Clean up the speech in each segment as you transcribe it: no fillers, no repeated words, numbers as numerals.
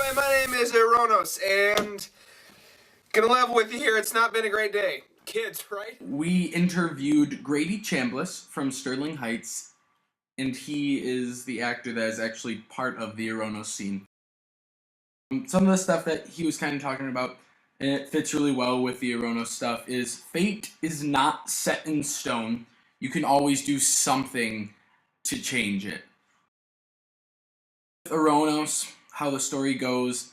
Hi, my name is Aronos, and gonna level with you here, it's not been a great day. Kids, right? We interviewed Grady Chambliss from Sterling Heights, and he is the actor that is actually part of the Aronos scene. Some of the stuff that he was kind of talking about, and it fits really well with the Aronos stuff, is fate is not set in stone. You can always do something to change it. With Aronos, how the story goes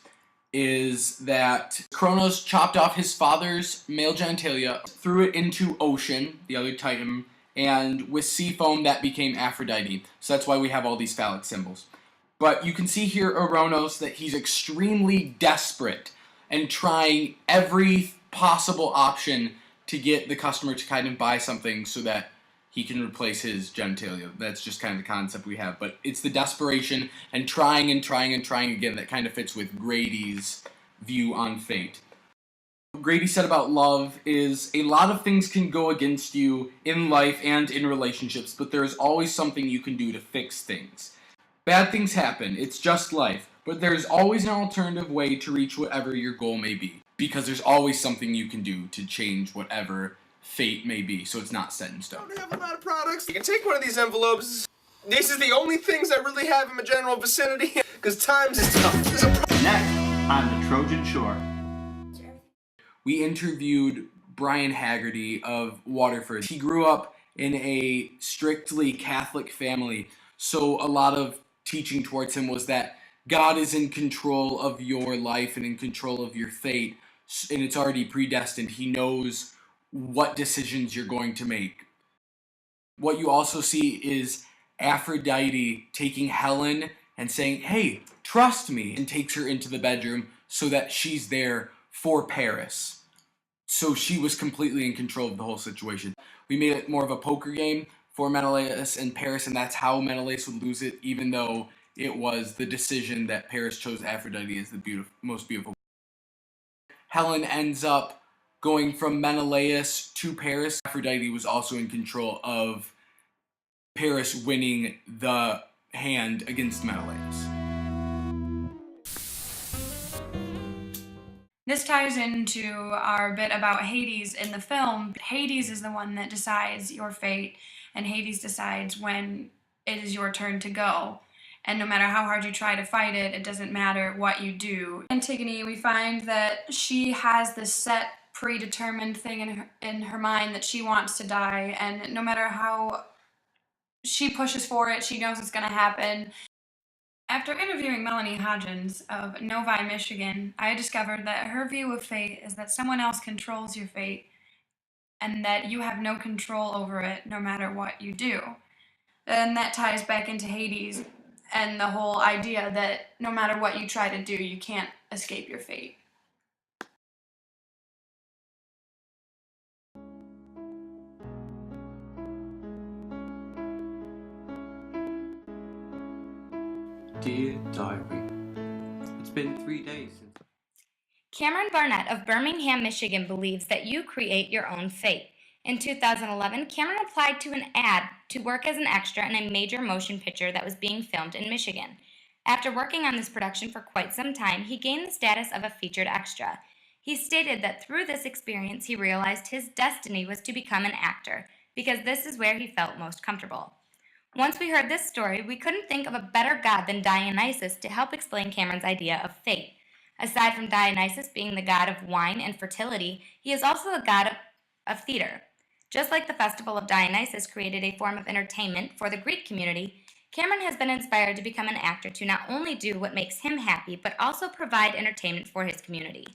is that Kronos chopped off his father's male genitalia, threw it into Ocean, the other Titan, and with sea foam that became Aphrodite. So that's why we have all these phallic symbols. But you can see here Aronos that he's extremely desperate and trying every possible option to get the customer to kind of buy something so that he can replace his genitalia. That's just kind of the concept we have. But it's the desperation and trying and trying and trying again that kind of fits with Grady's view on fate. What Grady said about love is a lot of things can go against you in life and in relationships, but there is always something you can do to fix things. Bad things happen, it's just life, but there's always an alternative way to reach whatever your goal may be, because there's always something you can do to change whatever fate may be, so it's not set in stone. I don't have a lot of products. You can take one of these envelopes. These are the only things I really have in my general vicinity, because times is tough. Next, on the Trojan Shore. We interviewed Brian Haggerty of Waterford. He grew up in a strictly Catholic family, so a lot of teaching towards him was that God is in control of your life and in control of your fate, and it's already predestined. He knows what decisions you're going to make. What you also see is Aphrodite taking Helen and saying, "Hey, trust me," and takes her into the bedroom so that she's there for Paris. So she was completely in control of the whole situation. We made it more of a poker game for Menelaus and Paris, and that's how Menelaus would lose it, even though it was the decision that Paris chose Aphrodite as the most beautiful. Helen ends up going from Menelaus to Paris. Aphrodite was also in control of Paris winning the hand against Menelaus. This ties into our bit about Hades in the film. Hades is the one that decides your fate, and Hades decides when it is your turn to go. And no matter how hard you try to fight it, it doesn't matter what you do. Antigone, we find that she has this set, predetermined thing in her mind that she wants to die, and no matter how she pushes for it, she knows it's going to happen. After interviewing Melanie Hodgins of Novi, Michigan, I discovered that her view of fate is that someone else controls your fate and that you have no control over it no matter what you do. And that ties back into Hades and the whole idea that no matter what you try to do, you can't escape your fate. Dear Diary, it's been 3 days since... Cameron Barnett of Birmingham, Michigan believes that you create your own fate. In 2011, Cameron applied to an ad to work as an extra in a major motion picture that was being filmed in Michigan. After working on this production for quite some time, he gained the status of a featured extra. He stated that through this experience, he realized his destiny was to become an actor, because this is where he felt most comfortable. Once we heard this story, we couldn't think of a better god than Dionysus to help explain Cameron's idea of fate. Aside from Dionysus being the god of wine and fertility, he is also the god of theater. Just like the Festival of Dionysus created a form of entertainment for the Greek community, Cameron has been inspired to become an actor to not only do what makes him happy, but also provide entertainment for his community.